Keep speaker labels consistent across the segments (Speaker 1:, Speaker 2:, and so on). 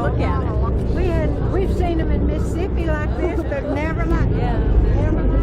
Speaker 1: look at it.
Speaker 2: We've seen them in Mississippi like this, but never like
Speaker 1: Yeah.
Speaker 2: never like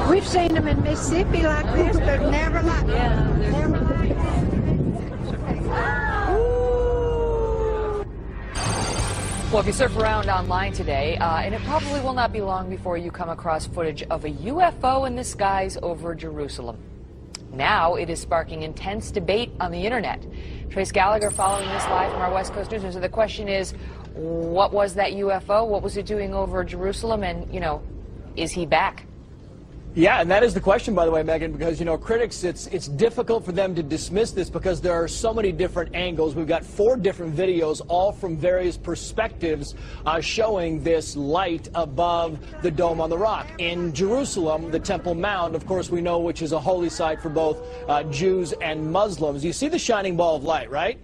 Speaker 2: We've seen them in Mississippi like this, but never like never like
Speaker 3: Well, if you surf around online today, and it probably will not be long before you come across footage of a UFO in the skies over Jerusalem. Now it is sparking intense debate on the internet. Trace Gallagher following this live from our West Coast Newsroom. So the question is, what was that UFO? What was it doing over Jerusalem? And, you know, is he back?
Speaker 4: Yeah, and that is the question, by the way, Megan, because, you know, critics, it's difficult for them to dismiss this because there are so many different angles. We've got 4 different videos, all from various perspectives, showing this light above the Dome on the Rock. In Jerusalem, the Temple Mount, of course, we know, which is a holy site for both Jews and Muslims. You see the shining ball of light, right?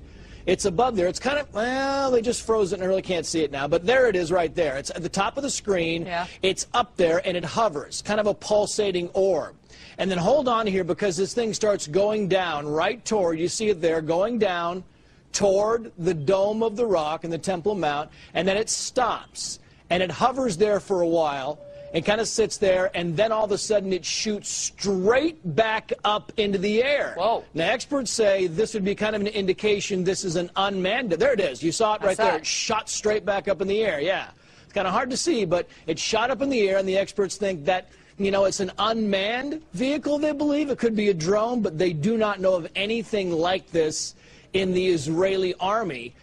Speaker 4: It's above there. It's kind of, well, they just froze it and I really can't see it now. But there it is right there. It's at the top of the screen.
Speaker 3: Yeah.
Speaker 4: It's up there and it hovers, kind of a pulsating orb. And then hold on here because this thing starts going down right toward, you see it there, going down toward the Dome of the Rock and the Temple Mount. And then it stops. And it hovers there for a while. It kind of sits there, and then all of a sudden it shoots straight back up into the air.
Speaker 3: Whoa.
Speaker 4: Now, experts say this would be kind of an indication this is an unmanned. There it is. You saw it right there. It shot straight back up in the air. Yeah. It's kind of hard to see, but it shot up in the air, and the experts think that, you know, it's an unmanned vehicle, they believe. It could be a drone, but they do not know of anything like this in the Israeli army.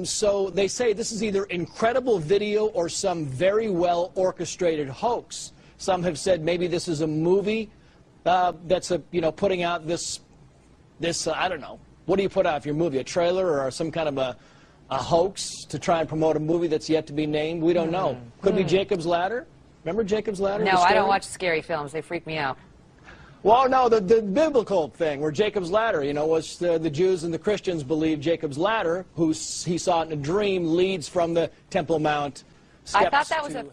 Speaker 4: So they say this is either incredible video or some very well orchestrated hoax. Some have said maybe this is a movie that's putting out this I don't know. What do you put out for your movie? A trailer or some kind of a hoax to try and promote a movie that's yet to be named? We don't know. Could be Jacob's Ladder. Remember Jacob's Ladder?
Speaker 3: No, I don't watch scary films. They freak me out.
Speaker 4: Well, no, the biblical thing, where Jacob's Ladder, you know, was the Jews and the Christians believe Jacob's Ladder, who he saw it in a dream, leads from the Temple Mount.
Speaker 3: I thought that was a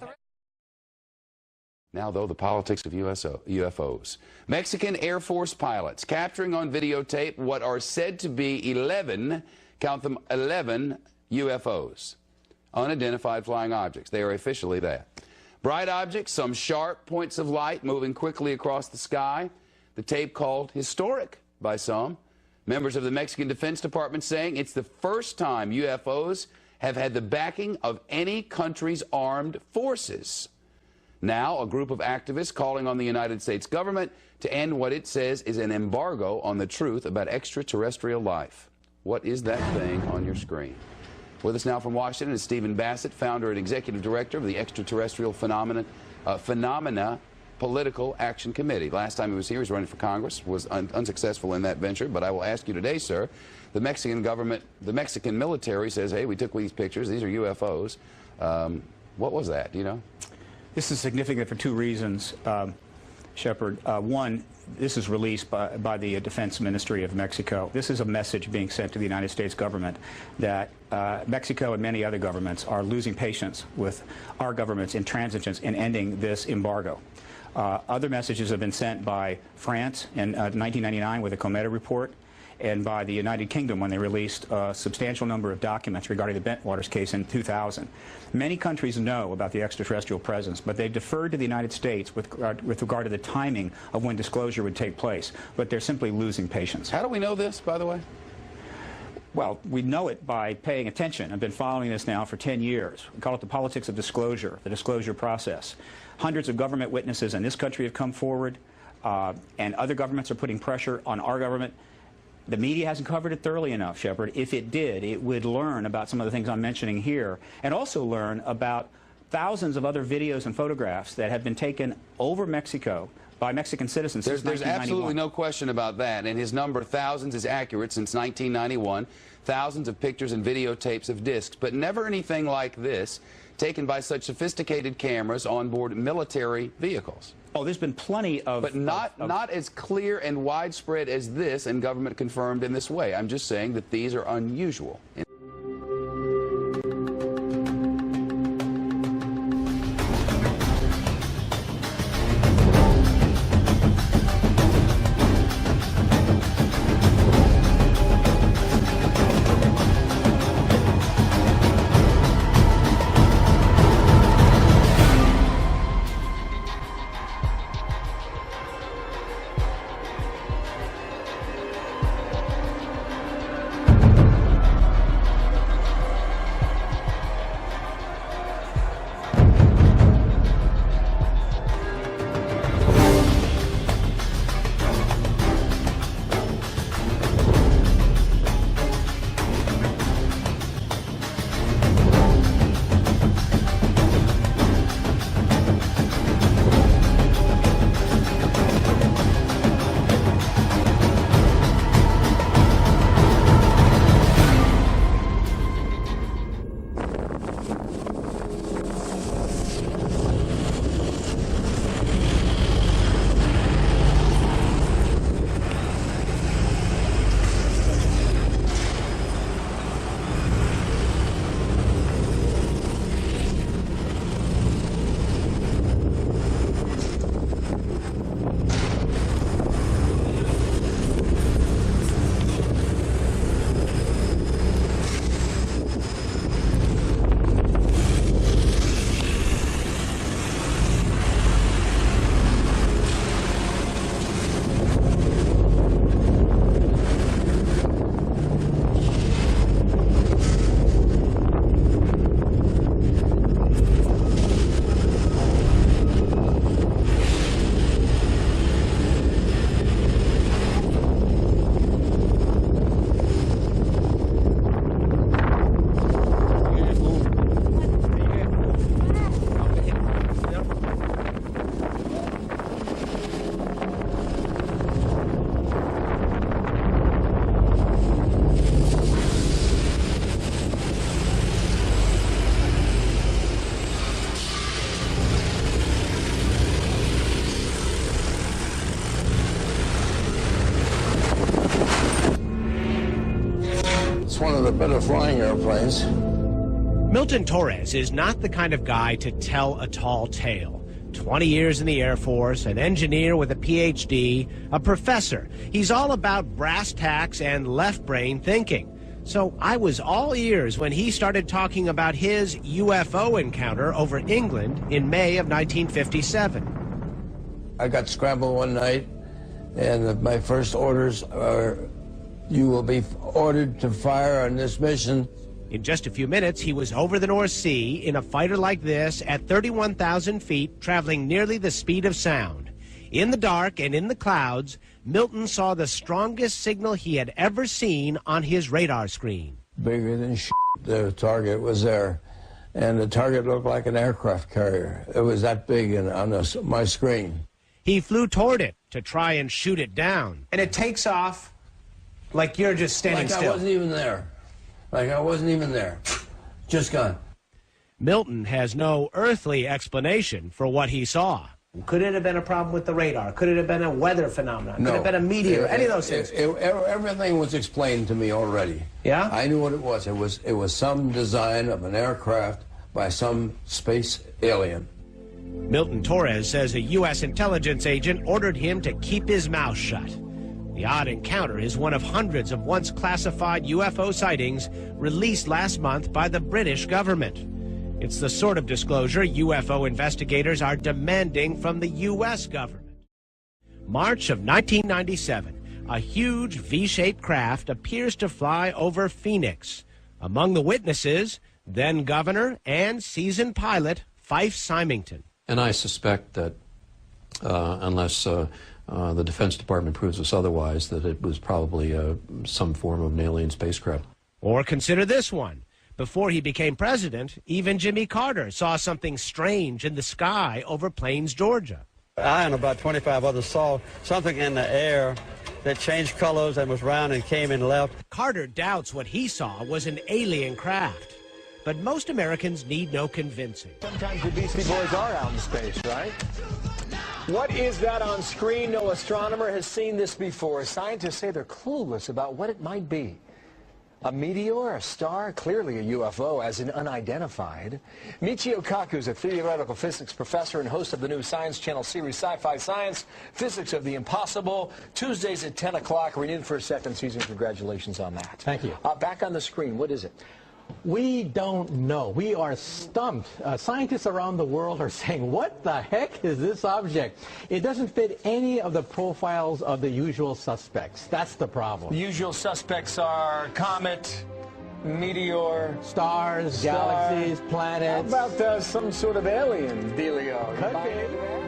Speaker 5: Now, though, the politics of UFOs. Mexican Air Force pilots capturing on videotape what are said to be 11, count them, 11 UFOs, unidentified flying objects. They are officially that. Bright objects, some sharp points of light moving quickly across the sky. The tape called historic by some. Members of the Mexican Defense Department saying it's the first time UFOs have had the backing of any country's armed forces. Now, a group of activists calling on the United States government to end what it says is an embargo on the truth about extraterrestrial life. What is that thing on your screen? With us now from Washington is Stephen Bassett, founder and executive director of the Extraterrestrial Phenomena Political Action Committee. Last time he was here, he was running for Congress, was unsuccessful in that venture. But I will ask you today, sir, the Mexican government, the Mexican military says, hey, we took these pictures, these are UFOs. What was that, do you know?
Speaker 6: This is significant for 2 reasons, Shepard. One, this is released by the Defense Ministry of Mexico. This is a message being sent to the United States government that Mexico and many other governments are losing patience with our government's intransigence in ending this embargo. Other messages have been sent by France in 1999 with the Cometa report, and by the United Kingdom when they released a substantial number of documents regarding the Bentwaters case in 2000. Many countries know about the extraterrestrial presence, but they deferred to the United States with regard to the timing of when disclosure would take place. But they're simply losing patience.
Speaker 5: How do we know this, by the way?
Speaker 6: Well, we know it by paying attention. I've been following this now for 10 years. We call it the politics of disclosure, the disclosure process. Hundreds of government witnesses in this country have come forward, and other governments are putting pressure on our government. The media hasn't covered it thoroughly enough, Shepard. If it did, it would learn about some of the things I'm mentioning here, and also learn about thousands of other videos and photographs that have been taken over Mexico by Mexican citizens since
Speaker 5: There's
Speaker 6: 1991.
Speaker 5: absolutely no question about that, and his number, thousands, is accurate since 1991. Thousands of pictures and videotapes of discs, but never anything like this, taken by such sophisticated cameras on board military vehicles.
Speaker 6: Oh, there's been plenty of...
Speaker 5: But not as clear and widespread as this, and government confirmed in this way. I'm just saying that these are unusual.
Speaker 1: One of the better flying airplanes.
Speaker 7: Milton Torres is not the kind of guy to tell a tall tale. 20 years in the Air Force, an engineer with a PhD, a professor. He's all about brass tacks and left brain thinking. So I was all ears when he started talking about his UFO encounter over England in May of 1957.
Speaker 1: I got scrambled one night, and my first orders are, you will be ordered to fire on this mission.
Speaker 7: In just a few minutes, he was over the North Sea in a fighter like this at 31,000 feet, traveling nearly the speed of sound. In the dark and in the clouds, Milton saw the strongest signal he had ever seen on his radar screen.
Speaker 1: Bigger than shit, the target was there, and the target looked like an aircraft carrier. It was that big on my screen.
Speaker 7: He flew toward it to try and shoot it down. And it takes off like you're just standing still.
Speaker 1: Like I wasn't even there. Like I wasn't even there. Just gone.
Speaker 7: Milton has no earthly explanation for what he saw. Could it have been a problem with the radar? Could it have been a weather phenomenon?
Speaker 1: No.
Speaker 7: Could it have been a meteor? Any of those things?
Speaker 1: Everything was explained to me already.
Speaker 7: Yeah?
Speaker 1: I knew what it was. It was some design of an aircraft by some space alien.
Speaker 7: Milton Torres says a U.S. intelligence agent ordered him to keep his mouth shut. The odd encounter is one of hundreds of once classified UFO sightings released last month by the British government. It's the sort of disclosure UFO investigators are demanding from the U.S. government. March of 1997, a huge V-shaped craft appears to fly over Phoenix. Among the witnesses, then governor and seasoned pilot Fife Symington.
Speaker 8: And I suspect that unless the Defense Department proves us otherwise, that it was probably some form of an alien spacecraft.
Speaker 7: Or consider this one. Before he became president, even Jimmy Carter saw something strange in the sky over Plains, Georgia.
Speaker 9: I and about 25 others saw something in the air that changed colors and was round and came and left.
Speaker 7: Carter doubts what he saw was an alien craft. But most Americans need no convincing.
Speaker 10: Sometimes the Beastie Boys are out in space, right? What is that on screen? No astronomer has seen this before. Scientists say they're clueless about what it might be. A meteor, a star, clearly a UFO, as in unidentified. Michio Kaku is a theoretical physics professor and host of the new Science Channel series Sci-Fi Science, Physics of the Impossible, Tuesdays at 10 o'clock, renewed for a second season. Congratulations on that.
Speaker 11: Thank you.
Speaker 10: Back on the screen, what is it?
Speaker 11: We don't know. We are stumped. Scientists around the world are saying, what the heck is this object? It doesn't fit any of the profiles of the usual suspects. That's the problem.
Speaker 10: The usual suspects are comet, meteor,
Speaker 11: stars, galaxies, planets.
Speaker 10: How about some sort of alien dealio?
Speaker 11: Could be.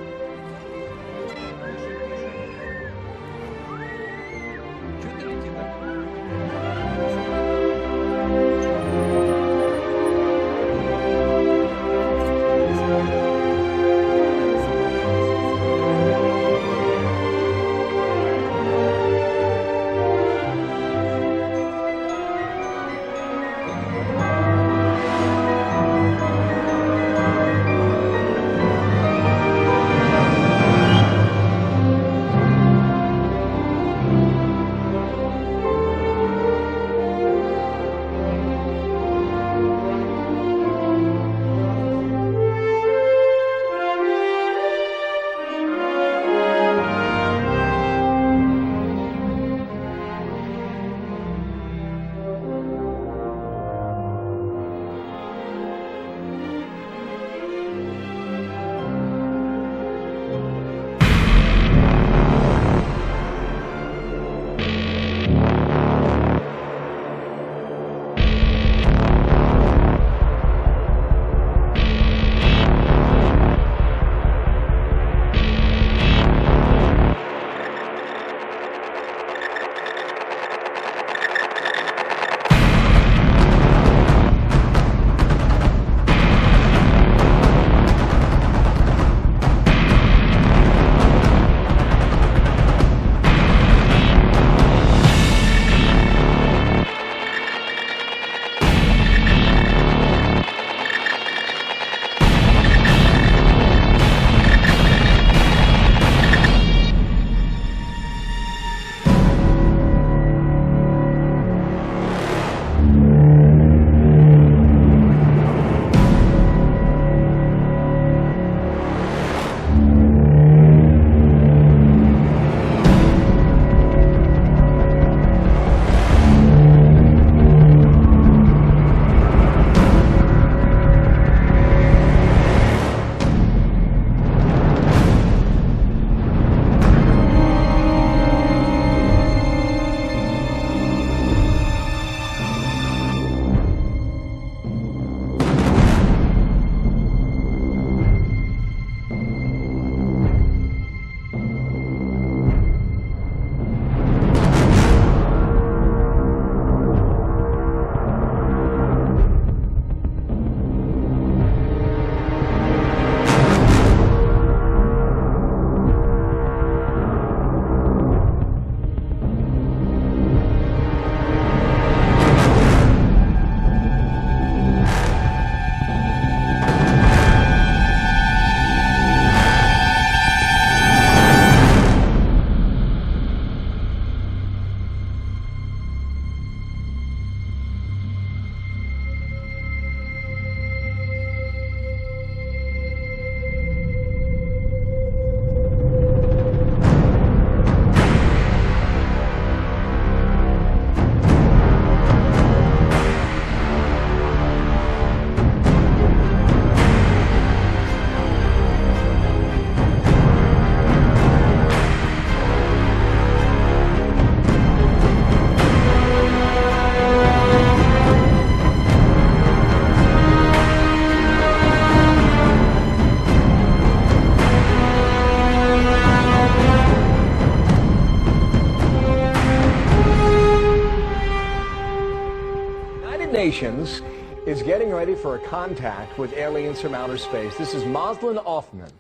Speaker 10: Nations is getting ready for a contact with aliens from outer space. This is Moslin Offman.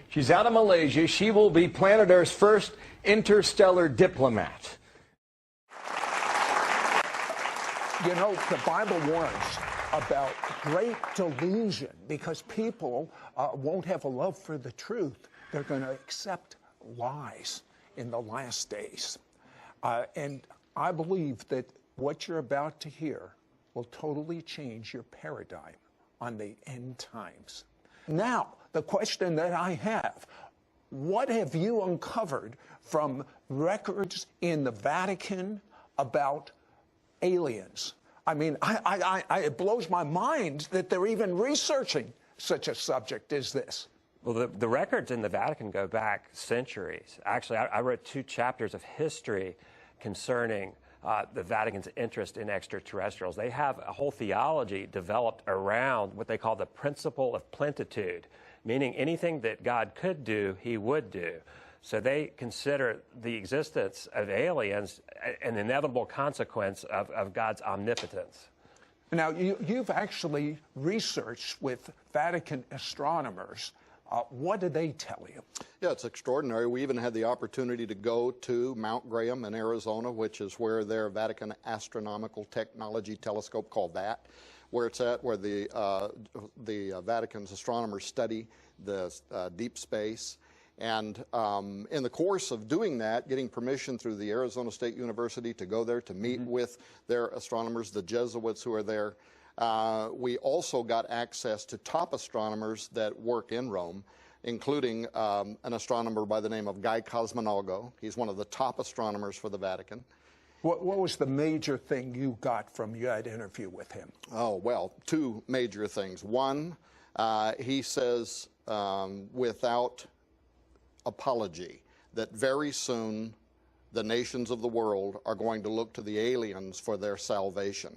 Speaker 10: She's out of Malaysia. She will be planet Earth's first interstellar diplomat.
Speaker 12: You know, the Bible warns about great delusion because people won't have a love for the truth. They're going to accept lies in the last days. And I believe that what you're about to hear will totally change your paradigm on the end times. Now, the question that I have, what have you uncovered from records in the Vatican about aliens? I mean, it blows my mind that they're even researching such a subject as this.
Speaker 13: Well, the records in the Vatican go back centuries. Actually, I wrote 2 chapters of history concerning the Vatican's interest in extraterrestrials. They have a whole theology developed around what they call the principle of plenitude, meaning anything that God could do, he would do. So they consider the existence of aliens an inevitable consequence of God's omnipotence.
Speaker 12: Now, you've actually researched with Vatican astronomers. What did they tell you?
Speaker 14: Yeah, it's extraordinary. We even had the opportunity to go to Mount Graham in Arizona, which is where their Vatican Astronomical Technology Telescope, called that, where it's at, where the Vatican's astronomers study the deep space. And in the course of doing that, getting permission through the Arizona State University to go there to meet with their astronomers, the Jesuits who are there, we also got access to top astronomers that work in Rome, including an astronomer by the name of Guy Cosmonago. He's one of the top astronomers for the Vatican.
Speaker 12: What was the major thing you got from that interview with him?
Speaker 14: Oh, well, 2 major things. One, he says without apology that very soon the nations of the world are going to look to the aliens for their salvation.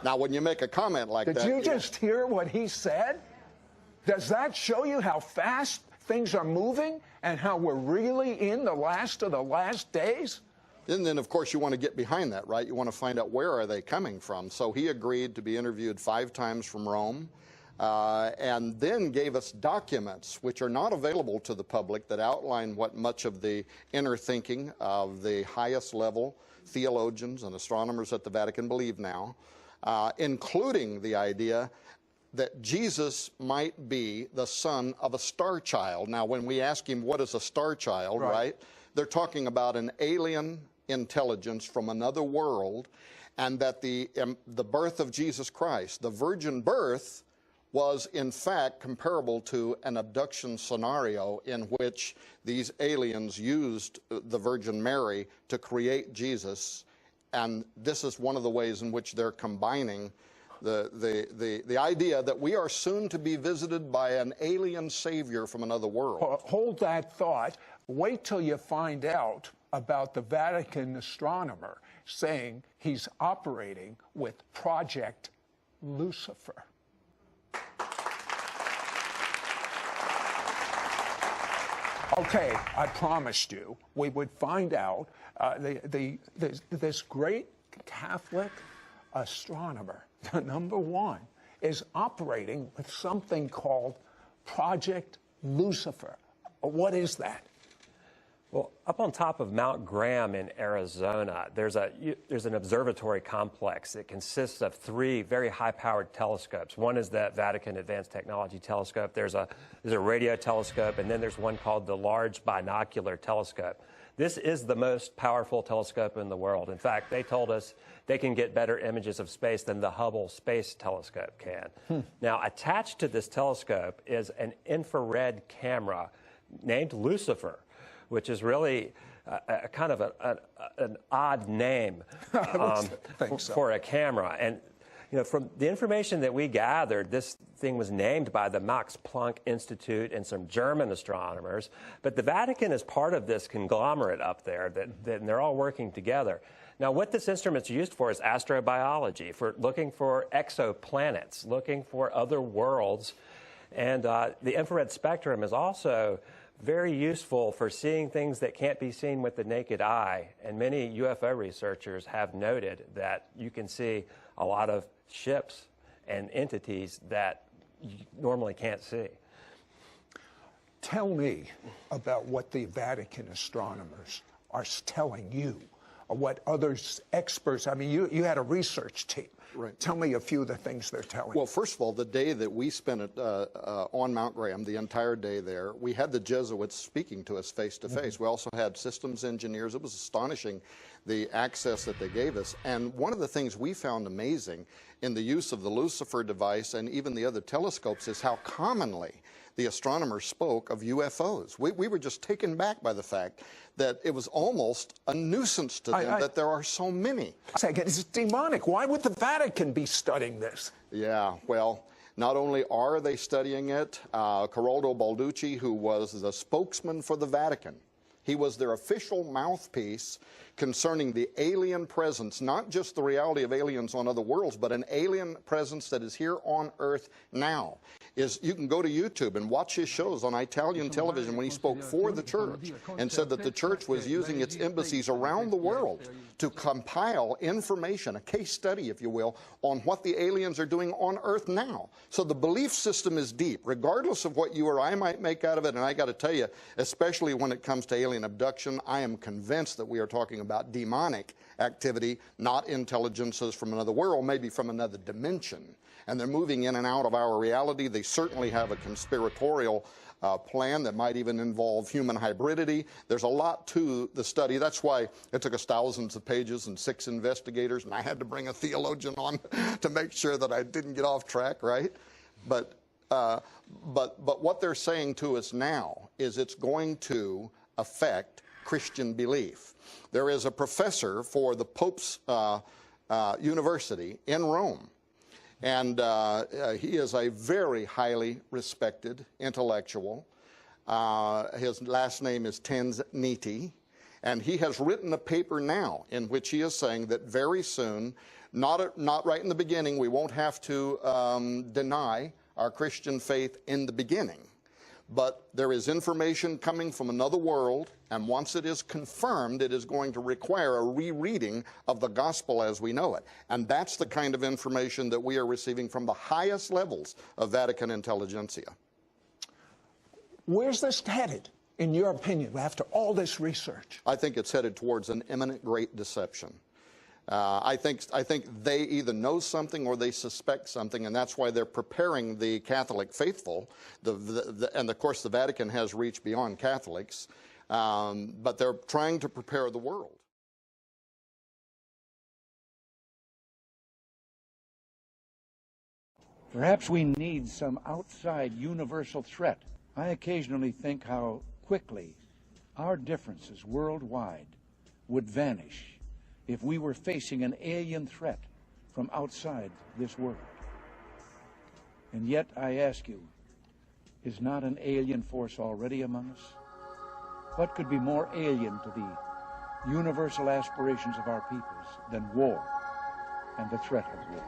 Speaker 14: Now, when you make a comment like that...
Speaker 12: Did you just hear what he said? Does that show you how fast things are moving and how we're really in the last of the last days?
Speaker 14: And then, of course, you want to get behind that, right? You want to find out where are they coming from. So he agreed to be interviewed 5 times from Rome, and then gave us documents which are not available to the public that outline what much of the inner thinking of the highest level theologians and astronomers at the Vatican believe now, including the idea that Jesus might be the son of a star child. Now, when we ask him what is a star child, right, they're talking about an alien intelligence from another world, and that the birth of Jesus Christ, the virgin birth, was in fact comparable to an abduction scenario in which these aliens used the Virgin Mary to create Jesus. And this is one of the ways in which they're combining the idea that we are soon to be visited by an alien savior from another world.
Speaker 12: Hold that thought. Wait till you find out about the Vatican astronomer saying he's operating with Project Lucifer. Okay, I promised you we would find out this great Catholic astronomer, the #1, is operating with something called Project Lucifer. What is that?
Speaker 13: Well, up on top of Mount Graham in Arizona, there's an observatory complex that consists of 3 very high-powered telescopes. One is the Vatican Advanced Technology Telescope. There's a radio telescope, and then there's one called the Large Binocular Telescope. This is the most powerful telescope in the world. In fact, they told us they can get better images of space than the Hubble Space Telescope can. Now, attached to this telescope is an infrared camera named Lucifer, which is really a kind of an odd name for a camera. And you know, from the information that we gathered, this thing was named by the Max Planck Institute and some German astronomers. But the Vatican is part of this conglomerate up there, that they're all working together. Now, what this instrument's used for is astrobiology, for looking for exoplanets, looking for other worlds. And the infrared spectrum is also very useful for seeing things that can't be seen with the naked eye. And many UFO researchers have noted that you can see a lot of ships and entities that you normally can't see.
Speaker 12: Tell me about what the Vatican astronomers are telling you, or what others, experts, I mean, you had a research team.
Speaker 14: Right.
Speaker 12: Tell me a few of the things they're telling
Speaker 14: Well,
Speaker 12: you.
Speaker 14: first of all, the day that we spent on Mount Graham, the entire day there, we had the Jesuits speaking to us face to face. We also had systems engineers. It was astonishing the access that they gave us. And one of the things we found amazing in the use of the Lucifer device and even the other telescopes is how commonly the astronomers spoke of UFOs. We were just taken back by the fact that it was almost a nuisance to them that there are so many.
Speaker 12: It's demonic. Why would the Vatican be studying this?
Speaker 14: Yeah, well, not only are they studying it, Corrado Balducci, who was the spokesman for the Vatican, he was their official mouthpiece concerning the alien presence, not just the reality of aliens on other worlds, but an alien presence that is here on Earth now. You can go to YouTube and watch his shows on Italian television when he spoke for the church and said that the church was using its embassies around the world to compile information, a case study, if you will, on what the aliens are doing on Earth now. So the belief system is deep, regardless of what you or I might make out of it. And I got to tell you, especially when it comes to alien abduction, I am convinced that we are talking about demonic activity, not intelligences from another world, maybe from another dimension. And they're moving in and out of our reality. They certainly have a conspiratorial plan that might even involve human hybridity. There's a lot to the study. That's why it took us thousands of pages and 6 investigators, and I had to bring a theologian on to make sure that I didn't get off track, right? But what they're saying to us now is it's going to affect Christian belief. There is a professor for the Pope's University in Rome, and he is a very highly respected intellectual. His last name is Tanzaniti, and he has written a paper now in which he is saying that very soon, not right in the beginning, we won't have to deny our Christian faith in the beginning. But there is information coming from another world, and once it is confirmed, it is going to require a rereading of the gospel as we know it. And that's the kind of information that we are receiving from the highest levels of Vatican intelligentsia.
Speaker 12: Where's this headed, in your opinion, after all this research?
Speaker 14: I think it's headed towards an imminent great deception. I think they either know something or they suspect something, and that's why they're preparing the Catholic faithful. And of course, the Vatican has reached beyond Catholics, but they're trying to prepare the world.
Speaker 15: Perhaps we need some outside universal threat. I occasionally think how quickly our differences worldwide would vanish if we were facing an alien threat from outside this world. And yet, I ask you, is not an alien force already among us? What could be more alien to the universal aspirations of our peoples than war and the threat of war?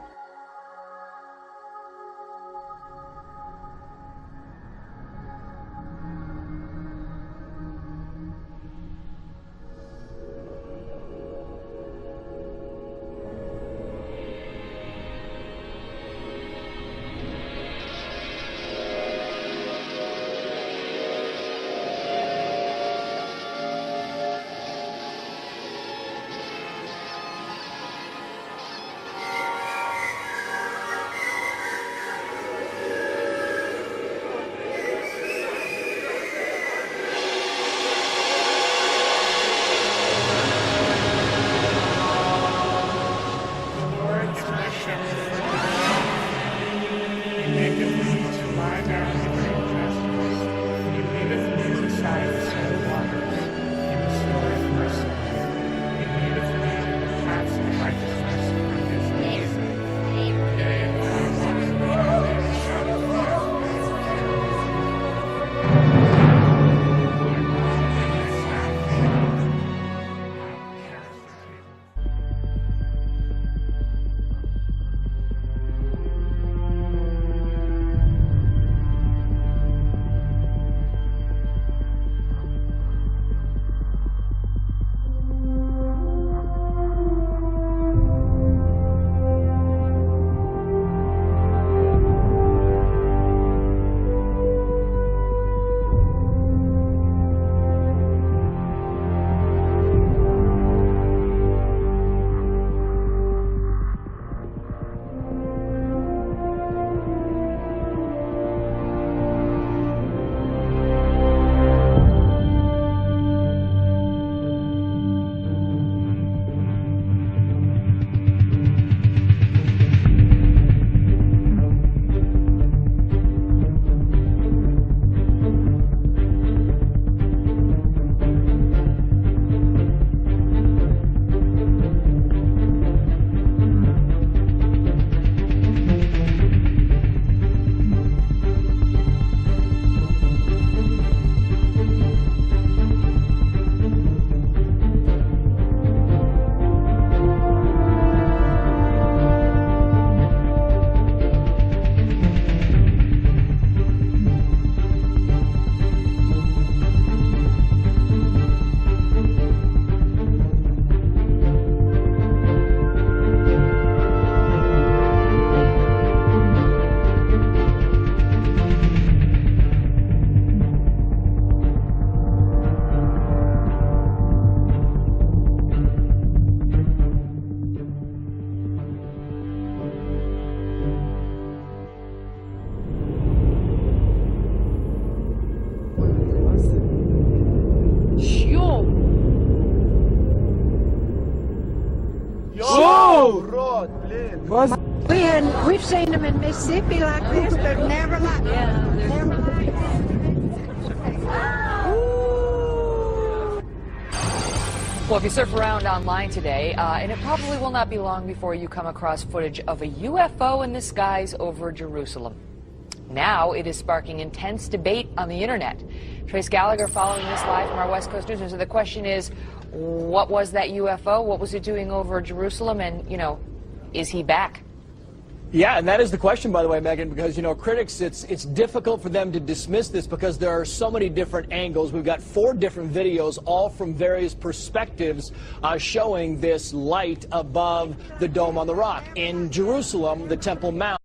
Speaker 2: We've seen them in Mississippi like this, but never like
Speaker 3: Well, if you surf around online today, and it probably will not be long before you come across footage of a UFO in the skies over Jerusalem. Now it is sparking intense debate on the internet. Trace Gallagher following this live from our West Coast Newsroom. So the question is, what was that UFO? What was it doing over Jerusalem? And, you know, is he back?
Speaker 4: Yeah, and that is the question, by the way, Megan, because, you know, critics, it's difficult for them to dismiss this because there are so many different angles. We've got 4 different videos, all from various perspectives, showing this light above the Dome on the Rock. In Jerusalem, the Temple Mount.